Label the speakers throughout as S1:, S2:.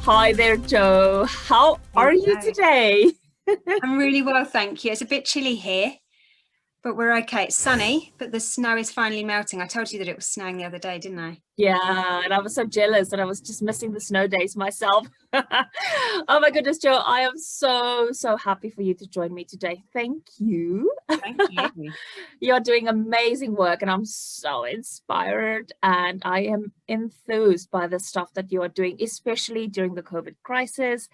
S1: Hi there, Joe. How are you today?
S2: I'm really well, thank you. It's a bit chilly here, but we're okay. It's sunny, but the snow is finally melting. I told you that it was snowing the other day, didn't I?
S1: Yeah, and I was so jealous that I was just missing the snow days myself. Oh my goodness, Joe, I am so happy for you to join me today. Thank you.
S2: Thank you.
S1: You're doing amazing work and I'm so inspired and I am enthused by the stuff that you are doing, especially during the COVID crisis.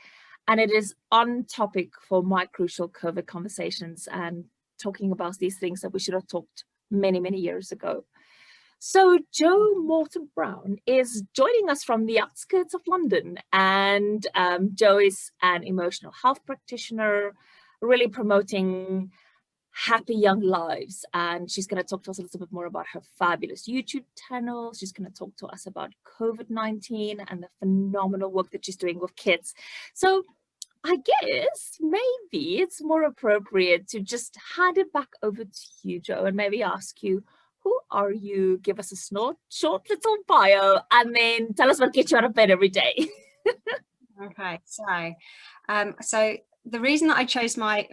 S1: And it is on topic for my crucial COVID conversations and talking about these things that we should have talked many years ago. So Joe Morton-Brown is joining us from the outskirts of London, and Joe is an emotional health practitioner, really promoting happy young lives. And she's going to talk to us a little bit more about her fabulous YouTube channel. She's going to talk to us about COVID-19 and the phenomenal work that she's doing with kids. So I guess maybe it's more appropriate to just hand it back over to you, Joe, and maybe ask you, who are you? Give us a short little bio, and then tell us what gets you out of bed every day.
S2: Okay, so the reason that I chose my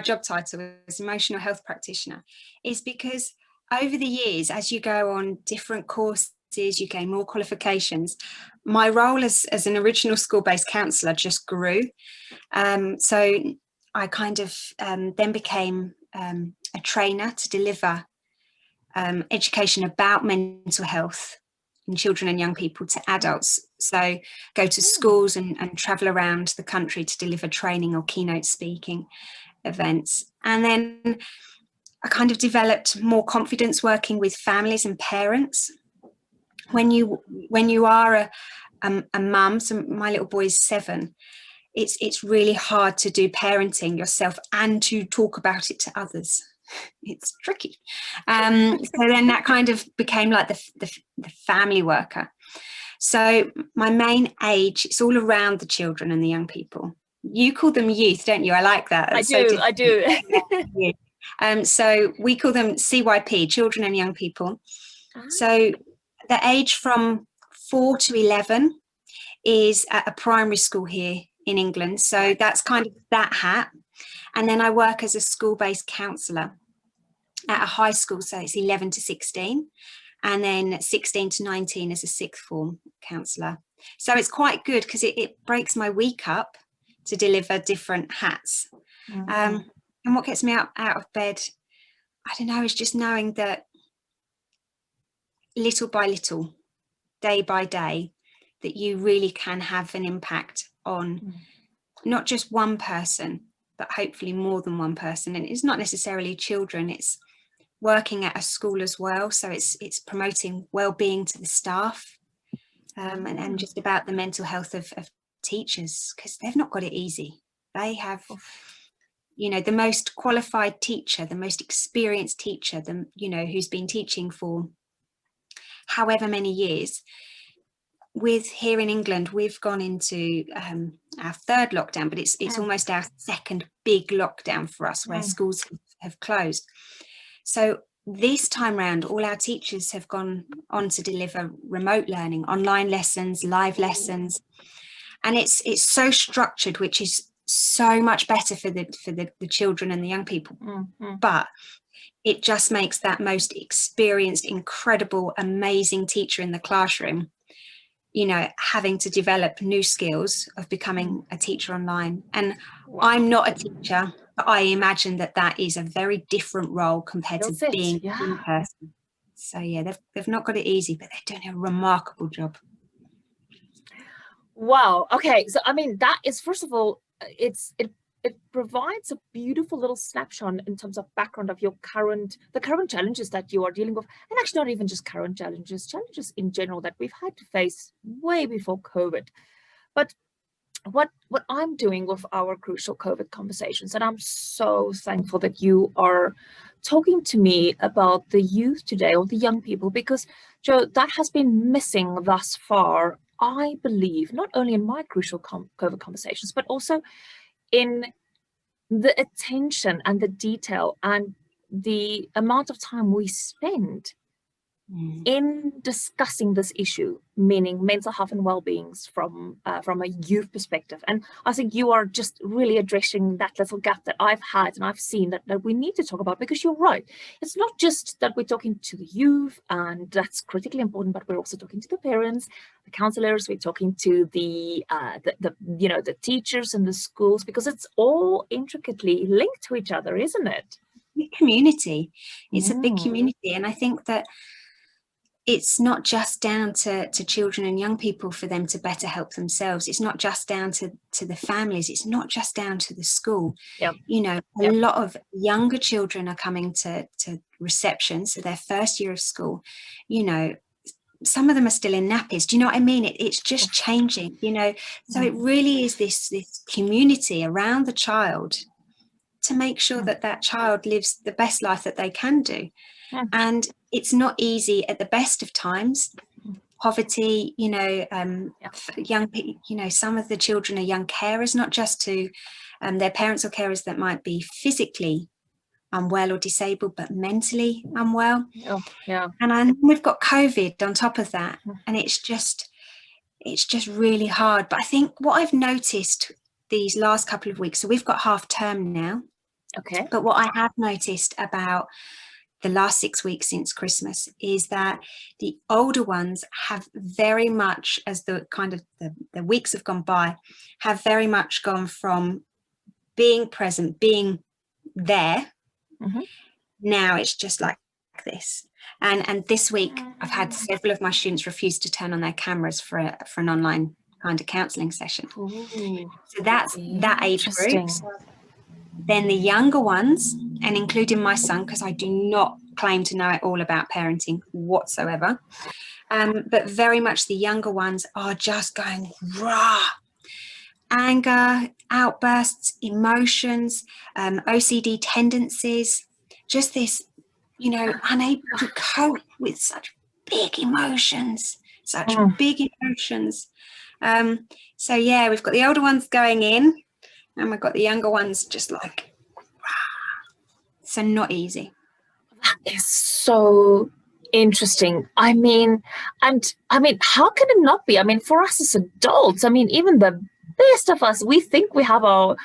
S2: job title as Emotional Health Practitioner is because over the years, as you go on different courses, you gain more qualifications. My role as an original school-based counsellor just grew. So I kind of then became a trainer to deliver education about mental health in children and young people to adults. So go to schools and travel around the country to deliver training or keynote speaking events. And then I kind of developed more confidence working with families and parents. When you are a mum, so my little boy is 7, it's really hard to do parenting yourself and to talk about it to others. It's tricky. So then that kind of became like the family worker. So my main age, it's all around the children and the young people. You call them youth, don't you? I like that.
S1: I do.
S2: So we call them CYP, children and young people. So the age from 4 to 11 is at a primary school here in England. So that's kind of that hat. And then I work as a school-based counsellor at a high school, so it's 11 to 16, and then 16 to 19 as a sixth form counsellor. So it's quite good because it breaks my week up to deliver different hats. And what gets me out of bed, I don't know, is just knowing that little by little, day by day, that you really can have an impact on not just one person, but hopefully more than one person. And it's not necessarily children, it's working at a school as well. So it's promoting wellbeing to the staff and just about the mental health of teachers, because they've not got it easy. They have, the most qualified teacher, the most experienced teacher, who's been teaching for however many years. Here in England, we've gone into our 3rd lockdown, but it's almost our 2nd big lockdown for us, where schools have closed. So this time round, all our teachers have gone on to deliver remote learning, online lessons, live lessons, and it's so structured, which is so much better for the children and the young people. But it just makes that most experienced, incredible, amazing teacher in the classroom, having to develop new skills of becoming a teacher online. And I'm not a teacher, but I imagine that is a very different role compared to being in person. So yeah, they've not got it easy, but they're doing a remarkable job.
S1: Wow. Okay. So I mean, that is, first of all, it provides a beautiful little snapshot in terms of background of the current challenges that you are dealing with, and actually not even just current challenges in general that we've had to face way before COVID. But what I'm doing with our crucial COVID conversations, and I'm so thankful that you are talking to me about the youth today, or the young people, because Joe, that has been missing thus far, I believe, not only in my crucial COVID conversations, but also in the attention and the detail and the amount of time we spend in discussing this issue, meaning mental health and well-beings from a youth perspective. And I think you are just really addressing that little gap that I've had and I've seen that we need to talk about, because you're right. It's not just that we're talking to the youth, and that's critically important, but we're also talking to the parents, the counselors, we're talking to the teachers and the schools, because it's all intricately linked to each other, isn't it?
S2: Big community. It's a big community, and I think that it's not just down to children and young people for them to better help themselves. It's not just down to the families. It's not just down to the school.
S1: Yep.
S2: A lot of younger children are coming to reception, so their first year of school. Some of them are still in nappies. Do you know what I mean? It's just changing. So it really is this community around the child to make sure that child lives the best life that they can do. And it's not easy at the best of times. Poverty, young people, some of the children are young carers, not just to their parents or carers that might be physically unwell or disabled, but mentally unwell.
S1: Oh, yeah.
S2: And we've got COVID on top of that, and it's just really hard. But I think what I've noticed these last couple of weeks, so we've got half term now.
S1: Okay.
S2: But what I have noticed about the last 6 weeks since Christmas is that the older ones have very much, as the weeks have gone by, have very much gone from being present, being there. Now it's just like this. And this week I've had several of my students refuse to turn on their cameras for an online kind of counselling session.
S1: Ooh,
S2: so that's that age group. Then the younger ones, and including my son, because I do not claim to know it all about parenting whatsoever, but very much the younger ones are just going raw. Anger, outbursts, emotions, OCD tendencies, just this, unable to cope with such big emotions. So yeah, we've got the older ones going in, and we've got the younger ones just like, so not easy.
S1: That is so interesting. I mean, how can it not be? I mean, for us as adults, even the best of us, we think we have our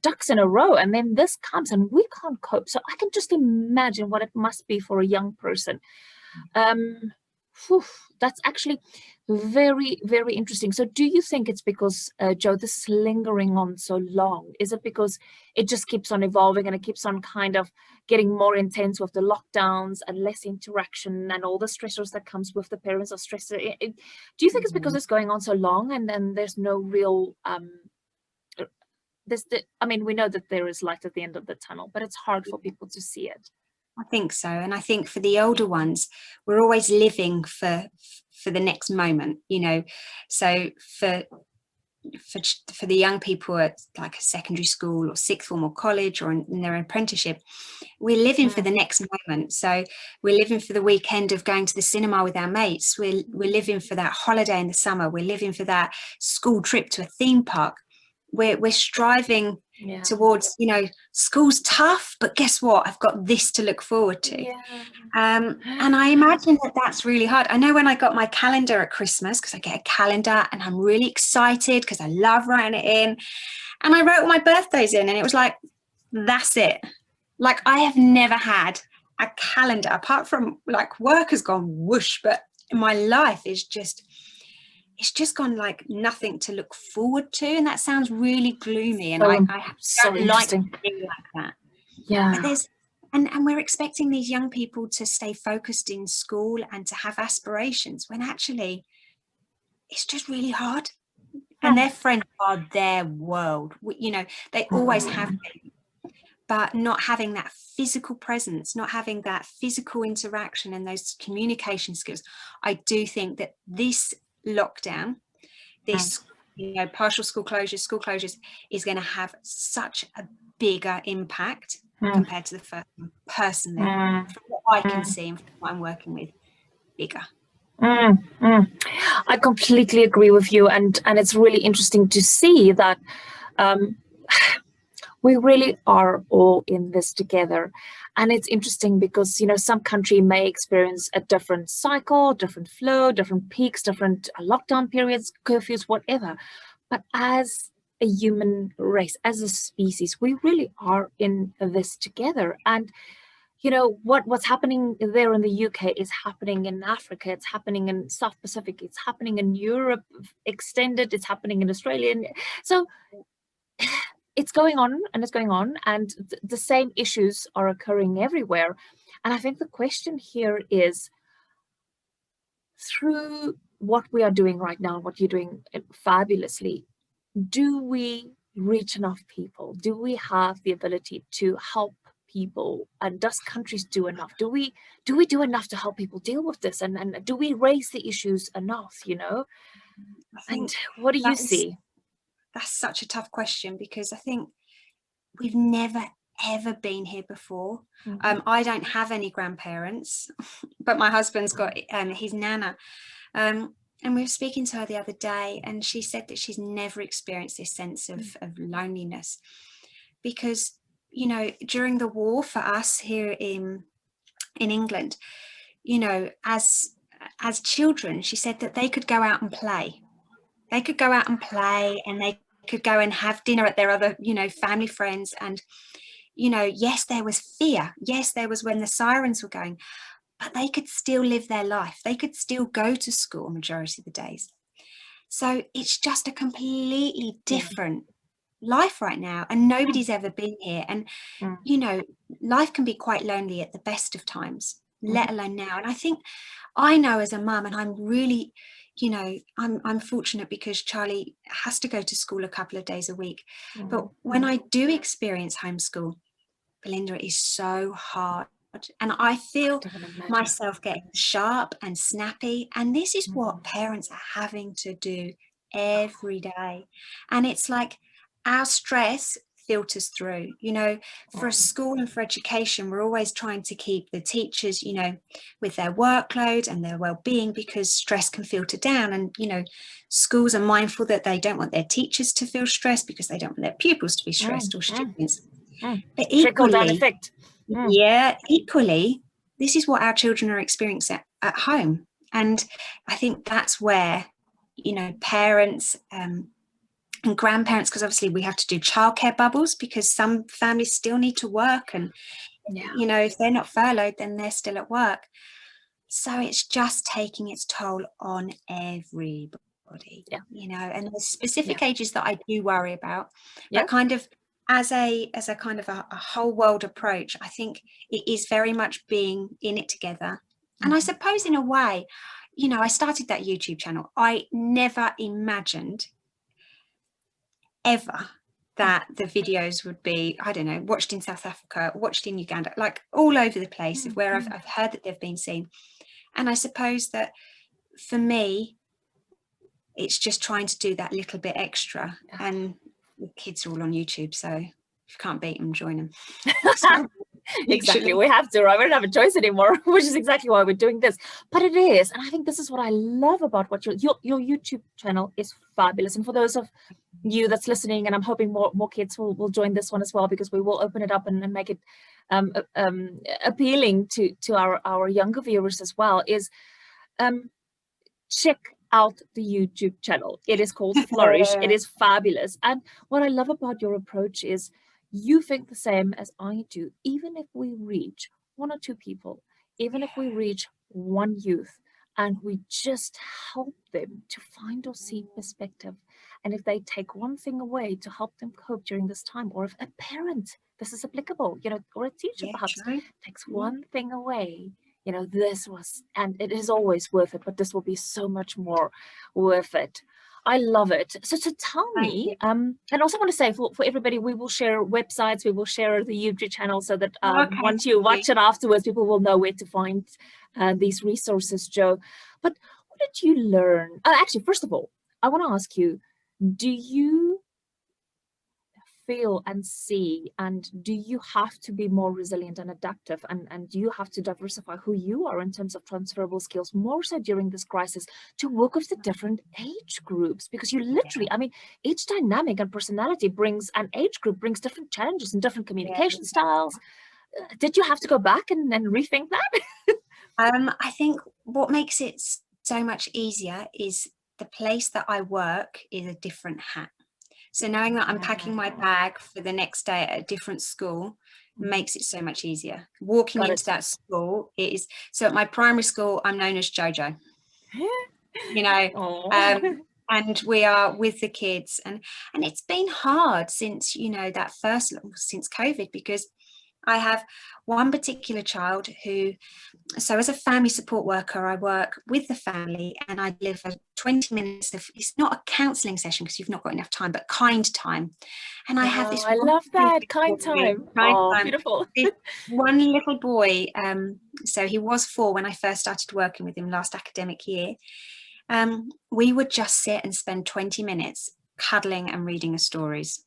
S1: ducks in a row, and then this comes and we can't cope. So I can just imagine what it must be for a young person. That's actually very, very interesting. So do you think it's because, Joe, this is lingering on so long? Is it because it just keeps on evolving and it keeps on kind of getting more intense with the lockdowns and less interaction and all the stressors that comes with the parents are stressed? Do you think it's because it's going on so long and then there's no real, we know that there is light at the end of the tunnel, but it's hard for people to see it.
S2: I think so. And I think for the older ones, we're always living for the next moment, So for the young people at like a secondary school or sixth form or college or in their apprenticeship, we're living for the next moment. So we're living for the weekend of going to the cinema with our mates. We're living for that holiday in the summer. We're living for that school trip to a theme park. We're striving towards, school's tough, but guess what? I've got this to look forward to. And I imagine that's really hard. I know when I got my calendar at Christmas, because I get a calendar and I'm really excited because I love writing it in. And I wrote all my birthdays in and it was like, that's it. Like I have never had a calendar apart from like work has gone whoosh, but my life is just, it's just gone like nothing to look forward to. And that sounds really gloomy. And I don't like to be like that.
S1: Yeah.
S2: But there's, and we're expecting these young people to stay focused in school and to have aspirations when actually it's just really hard. And their friends are their world. They always have been. But not having that physical presence, not having that physical interaction and those communication skills, I do think that this lockdown, this partial school closures is going to have such a bigger impact compared to the first one, personally, from what I can see and from what I'm working with, bigger.
S1: I completely agree with you, and it's really interesting to see that we really are all in this together. And it's interesting because, some country may experience a different cycle, different flow, different peaks, different lockdown periods, curfews, whatever. But as a human race, as a species, we really are in this together. And what's happening there in the UK is happening in Africa, it's happening in South Pacific, it's happening in Europe extended, it's happening in Australia. So it's going on and it's going on, and the same issues are occurring everywhere. And I think the question here is, through what we are doing right now, what you're doing fabulously, do we reach enough people? Do we have the ability to help people? And does countries do enough? Do we do enough to help people deal with this? And do we raise the issues enough,
S2: I think
S1: And what do you see?
S2: That's such a tough question, because I think we've never ever been here before. I don't have any grandparents, but my husband's got his nana, and we were speaking to her the other day, and she said that she's never experienced this sense of loneliness, because during the war for us here in England, as children, she said that they could go out and play. They could go out and play, and they could go and have dinner at their other, family friends. And, yes, there was fear. Yes, there was when the sirens were going, but they could still live their life. They could still go to school majority of the days. So it's just a completely different life right now, and nobody's ever been here. And, life can be quite lonely at the best of times, let alone now. And I think I know as a mum, and I'm really, I'm fortunate because Charlie has to go to school a couple of days a week. But when I do experience homeschool, Belinda, it is so hard. And I feel myself getting sharp and snappy. And this is what parents are having to do every day. And it's like our stress filters through, for a school and for education, we're always trying to keep the teachers, with their workload and their well-being, because stress can filter down. And, schools are mindful that they don't want their teachers to feel stressed, because they don't want their pupils to be stressed or students. But equally, equally, this is what our children are experiencing at home. And I think that's where, parents and grandparents, because obviously we have to do childcare bubbles, because some families still need to work, and if they're not furloughed, then they're still at work. So it's just taking its toll on everybody, and there's specific ages that I do worry about, but kind of as a kind of a whole world approach, I think it is very much being in it together. And I suppose in a way, I started that YouTube channel. I never imagined ever that the videos would be, I don't know, watched in South Africa, watched in Uganda, like all over the place, where I've heard that they've been seen. And I suppose that for me, it's just trying to do that little bit extra. And the kids are all on YouTube, so if you can't beat them, join them.
S1: Exactly, we have to, right? We don't have a choice anymore, which is exactly why we're doing this. But it is, and I think this is what I love about what your YouTube channel is fabulous. And for those of you that's listening, and I'm hoping more kids will join this one as well, because we will open it up and make it appealing to our younger viewers as well, is check out the YouTube channel. It is called Flourish. It is fabulous. And what I love about your approach is you think the same as I do. Even if we reach one or two people, even if we reach one youth, and we just help them to find or see perspective, and if they take one thing away to help them cope during this time, or if a parent, this is applicable, or a teacher perhaps takes one thing away, this was, and it is always worth it, but this will be so much more worth it. I love it. So tell me, and also want to say for everybody, we will share websites, we will share the YouTube channel, so that once you watch it afterwards, people will know where to find these resources, Jo. But what did you learn? Actually, first of all, I want to ask you, do you feel and see, and do you have to be more resilient and adaptive, and do you have to diversify who you are in terms of transferable skills, more so during this crisis, to work with the different age groups? Because you literally, each dynamic and personality brings, an age group brings different challenges and different communication styles. did you have to go back and rethink that?
S2: I think what makes it so much easier is the place that I work is a different hat. So knowing that I'm packing my bag for the next day at a different school makes it so much easier. Walking into that school is, so at my primary school, I'm known as Jojo, you know, and we are with the kids, and it's been hard since, you know, since COVID, because I have one particular child who, so as a family support worker, I work with the family and I deliver 20 minutes of, it's not a counselling session because you've not got enough time, but kind time. And I have this.
S1: I love that, kind time. Beautiful.
S2: This one little boy, so he was 4 when I first started working with him last academic year. We would just sit and spend 20 minutes cuddling and reading us stories.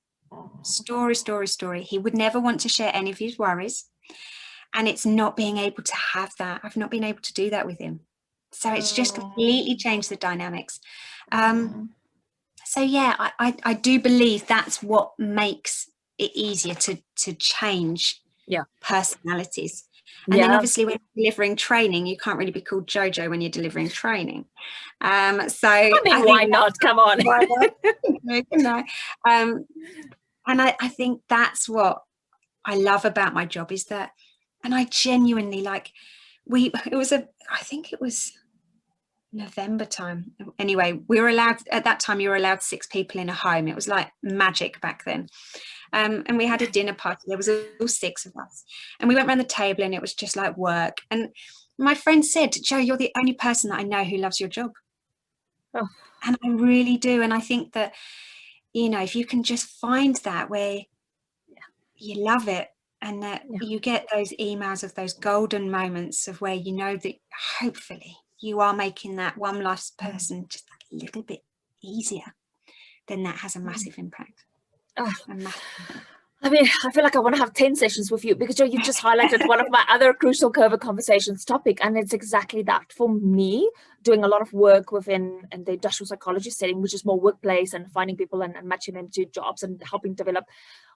S2: Story. He would never want to share any of his worries. And it's not being able to have that. I've not been able to do that with him. So it's just completely changed the dynamics. So yeah, I do believe that's what makes it easier to change personalities. And then obviously when you're delivering training, you can't really be called Jojo when you're delivering training. So
S1: I mean, why not? Come on.
S2: And I think that's what I love about my job, is that, and I genuinely like, I think it was November time. Anyway, we were allowed, at that time, you were allowed 6 people in a home. It was like magic back then. And we had a dinner party. There was all 6 of us. And we went around the table and it was just like work. And my friend said, Jo, you're the only person that I know who loves your job.
S1: Oh.
S2: And I really do. And I think that, you know, if you can just find that where you love it, and that you get those emails of those golden moments of where you know that hopefully you are making that one last person just a little bit easier, then that has a massive impact.
S1: I mean, I feel like I want to have 10 sessions with you, because Jo, you just highlighted one of my other crucial COVID conversations topic, and it's exactly that. For me, doing a lot of work within the industrial psychology setting, which is more workplace and finding people and matching them to jobs and helping develop.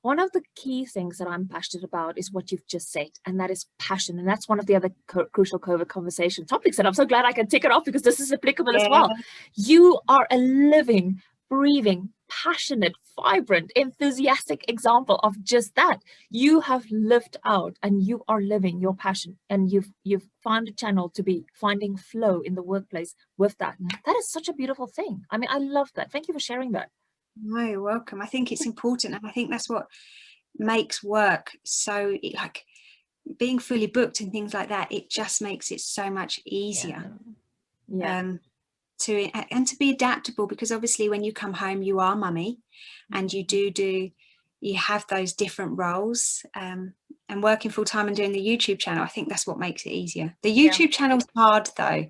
S1: One of the key things that I'm passionate about is what you've just said, and that is passion. And that's one of the other crucial COVID conversation topics. And I'm so glad I can tick it off, because this is applicable as well. You are a living, breathing, passionate, vibrant, enthusiastic example of just that. You have lived out and you are living your passion, and you've found a channel to be finding flow in the workplace with that. That is such a beautiful thing. I mean, I love that. Thank you for sharing that.
S2: No, you're welcome. I think it's important, and I think that's what makes work so, like, being fully booked and things like that, it just makes it so much easier. To be adaptable, because obviously when you come home you are mummy, and you have those different roles, and working full-time and doing the YouTube channel, I think that's what makes it easier. The YouTube channel's hard though,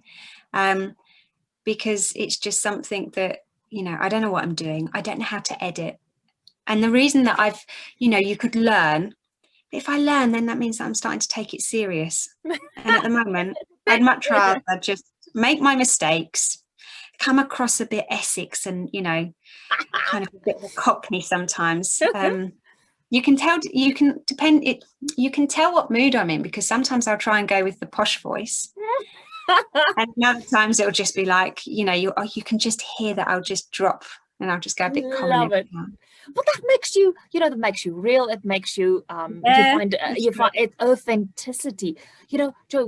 S2: because it's just something that, you know, I don't know what I'm doing. I don't know how to edit, and the reason that you could learn. If I learn, then that means that I'm starting to take it serious, and at the moment I'd much rather just make my mistakes, come across a bit Essex and, you know, kind of a bit of a Cockney sometimes. You can tell what mood I'm in, because sometimes I'll try and go with the posh voice, and other times it'll just be like, you know, you can just hear that I'll just drop and I'll just go a bit common.
S1: Love it. But that makes you, that makes you real. It makes you, you find it authenticity. You know, Jo,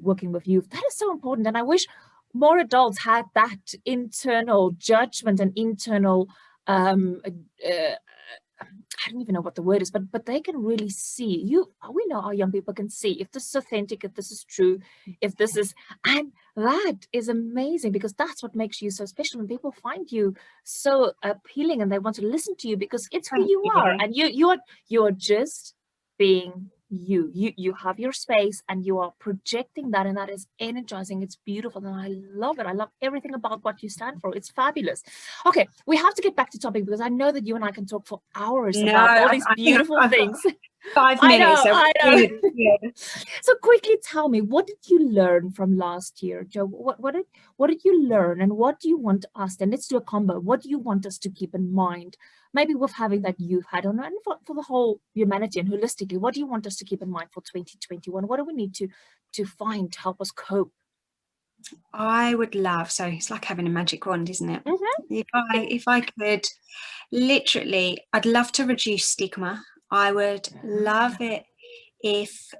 S1: working with youth, that is so important. And I wish more adults had that internal judgment and internal, I don't even know what the word is, but they can really see you. We know our young people can see if this is authentic, if this is true, if this is, and that is amazing, because that's what makes you so special. When people find you so appealing and they want to listen to you, because it's who you are, and you're just being you have your space and you are projecting that, and that is energizing. It's beautiful, and I love it. I love everything about what you stand for. It's fabulous. Okay, we have to get back to topic, because I know that you and I can talk for hours about all these beautiful things.
S2: 5
S1: I
S2: minutes.
S1: know,
S2: So
S1: I know.
S2: yeah.
S1: So quickly tell me, what did you learn from last year, Joe? What did you learn, and what do you want us? And let's do a combo. What do you want us to keep in mind? Maybe with having that you've had on, and for the whole humanity and holistically, what do you want us to keep in mind for 2021? What do we need to find to help us cope?
S2: I would love, so it's like having a magic wand, isn't it?
S1: Mm-hmm.
S2: If I could literally, I'd love to reduce stigma. I would love it if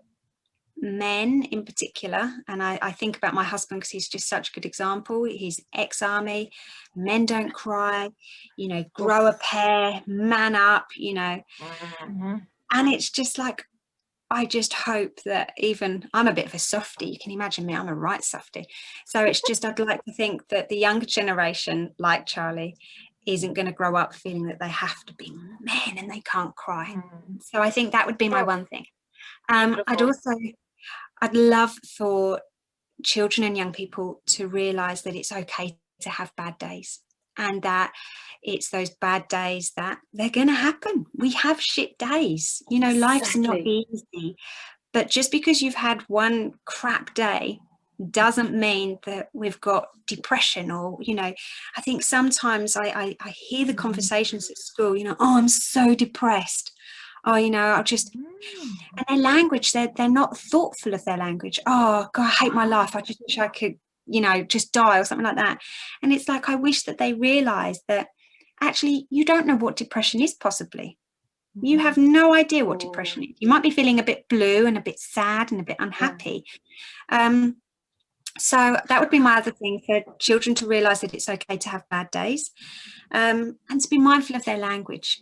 S2: men in particular, and I think about my husband because he's just such a good example. He's ex-army. Men don't cry, grow a pair, man up,
S1: Mm-hmm.
S2: and it's just like, I just hope that, even I'm a bit of a softie, you can imagine me, I'm a right softie. So it's just, I'd like to think that the younger generation, like Charlie, isn't going to grow up feeling that they have to be men and they can't cry. So I think that would be my one thing. I'd love for children and young people to realize that it's okay to have bad days, and that it's those bad days that they're going to happen. We have shit days, life's not easy, but just because you've had one crap day doesn't mean that we've got depression, or I think sometimes I hear the conversations at school, oh, I'm so depressed, oh, I'll just, and their language, they're not thoughtful of their language. Oh God, I hate my life, I just wish I could just die, or something like that. And it's like, I wish that they realized that actually you don't know what depression is. Possibly you have no idea what depression is. You might be feeling a bit blue and a bit sad and a bit unhappy. So that would be my other thing, for children to realize that it's okay to have bad days, and to be mindful of their language.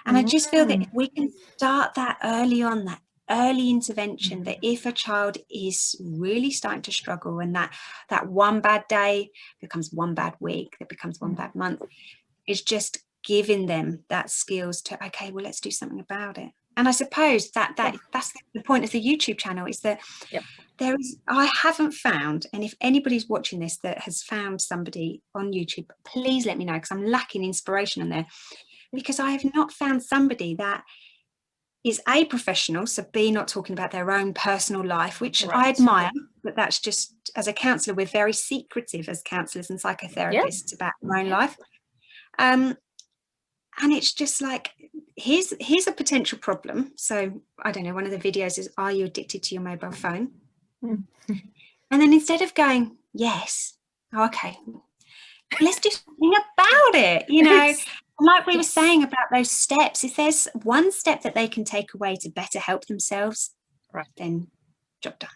S2: And I just feel that if we can start that early on, that early intervention, that if a child is really starting to struggle, and that one bad day becomes one bad week, that becomes one bad month, is just giving them that skills to, okay, well, let's do something about it. And I suppose that's the point of the YouTube channel, is that I haven't found, and if anybody's watching this that has found somebody on YouTube, please let me know, because I'm lacking inspiration on there, because I have not found somebody that is A, professional, so B, not talking about their own personal life, which I admire, but that's just, as a counsellor, we're very secretive as counsellors and psychotherapists about our own life. And it's just like, here's a potential problem. So I don't know, one of the videos is, are you addicted to your mobile phone? And then instead of going, yes, okay, let's do something about it, like we were saying about those steps. If there's one step that they can take away to better help themselves, then job done.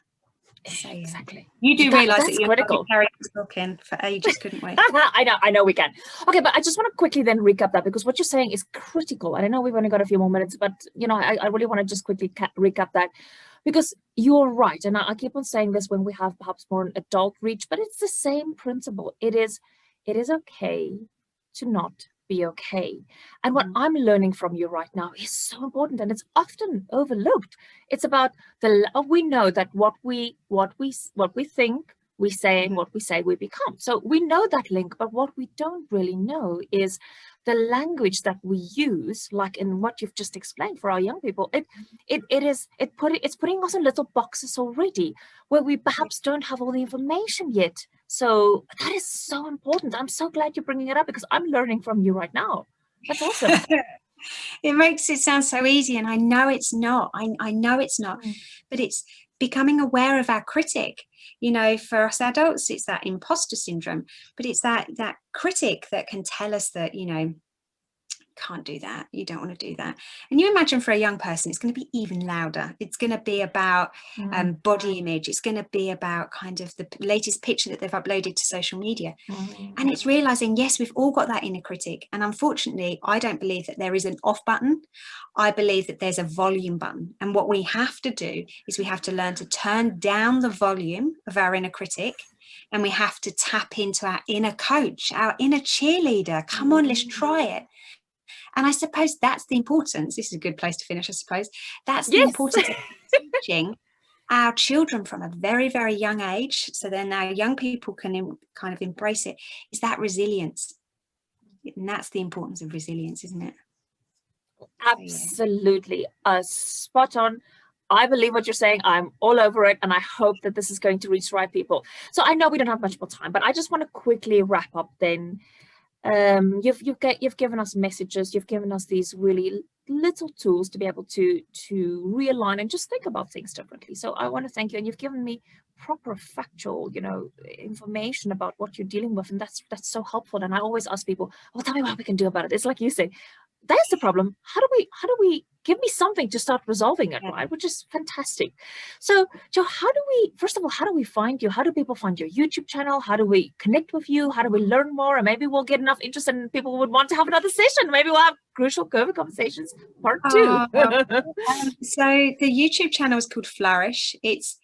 S2: So,
S1: Exactly.
S2: You do realise that you're
S1: critical.
S2: Talking for ages, couldn't we?
S1: I know we can. Okay, but I just want to quickly then recap that, because what you're saying is critical. And I know we've only got a few more minutes, but I really want to just quickly recap that, because you're right. And I keep on saying this when we have perhaps more an adult reach, but it's the same principle. It is okay to not be okay. And what I'm learning from you right now is so important, and it's often overlooked. It's about we know that what we think, we say, and what we say, we become. So we know that link, but what we don't really know is the language that we use, like in what you've just explained for our young people. It's putting us in little boxes already, where we perhaps don't have all the information yet. So that is so important. I'm so glad you're bringing it up, because I'm learning from you right now. That's awesome.
S2: It makes it sound so easy, and I know it's not. I know it's not, but it's becoming aware of our critic. For us adults, it's that imposter syndrome, but it's that critic that can tell us that, can't do that, you don't want to do that. And you imagine for a young person, it's going to be even louder. It's going to be about body image. It's going to be about kind of the latest picture that they've uploaded to social media. And it's realizing, yes, we've all got that inner critic. And unfortunately, I don't believe that there is an off button. I believe that there's a volume button. And what we have to do is we have to learn to turn down the volume of our inner critic. And we have to tap into our inner coach, our inner cheerleader. Come on, let's try it. And I suppose that's the importance. This is a good place to finish, I suppose. That's the importance of teaching our children from a very, very young age, so then our young people can kind of embrace it, is that resilience. And that's the importance of resilience, isn't it?
S1: Absolutely. Spot on. I believe what you're saying. I'm all over it. And I hope that this is going to reach the right people. So I know we don't have much more time, but I just want to quickly wrap up then. You've given us messages, you've given us these really little tools to be able to realign and just think about things differently. So I want to thank you, and you've given me proper factual, information about what you're dealing with, and that's so helpful. And I always ask people, well, tell me what we can do about it. It's like you say, that's the problem. How do we give me something to start resolving it, right? Which is fantastic. So Jo, first of all, how do we find you? How do people find your YouTube channel? How do we connect with you? How do we learn more? And maybe we'll get enough interest and people would want to have another session. Maybe we'll have Crucial COVID Conversations Part 2.
S2: So the YouTube channel is called Flourish. It's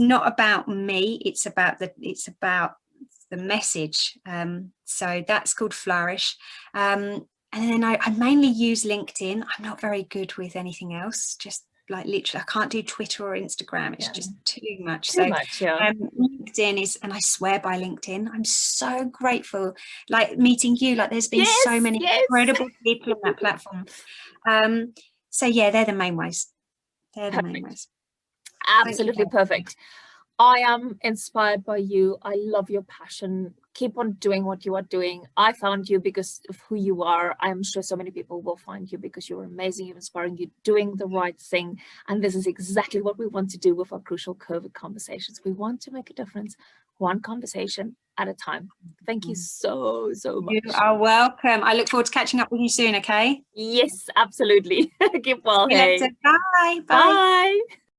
S2: not about me. It's about the message. So that's called Flourish. And then I mainly use LinkedIn. I'm not very good with anything else. Just like literally, I can't do Twitter or Instagram. It's just too much. LinkedIn is, and I swear by LinkedIn. I'm so grateful. Like meeting you. Like there's been so many incredible people on that platform. So yeah, they're the main ways.
S1: Absolutely perfect. I am inspired by you. I love your passion. Keep on doing what you are doing. I found you because of who you are. I'm sure so many people will find you because you're amazing, you're inspiring, you're doing the right thing. And this is exactly what we want to do with our Crucial COVID Conversations. We want to make a difference, one conversation at a time. Thank you so much.
S2: You are welcome. I look forward to catching up with you soon, okay?
S1: Yes, absolutely. Keep well.
S2: See you later. Bye.
S1: Bye.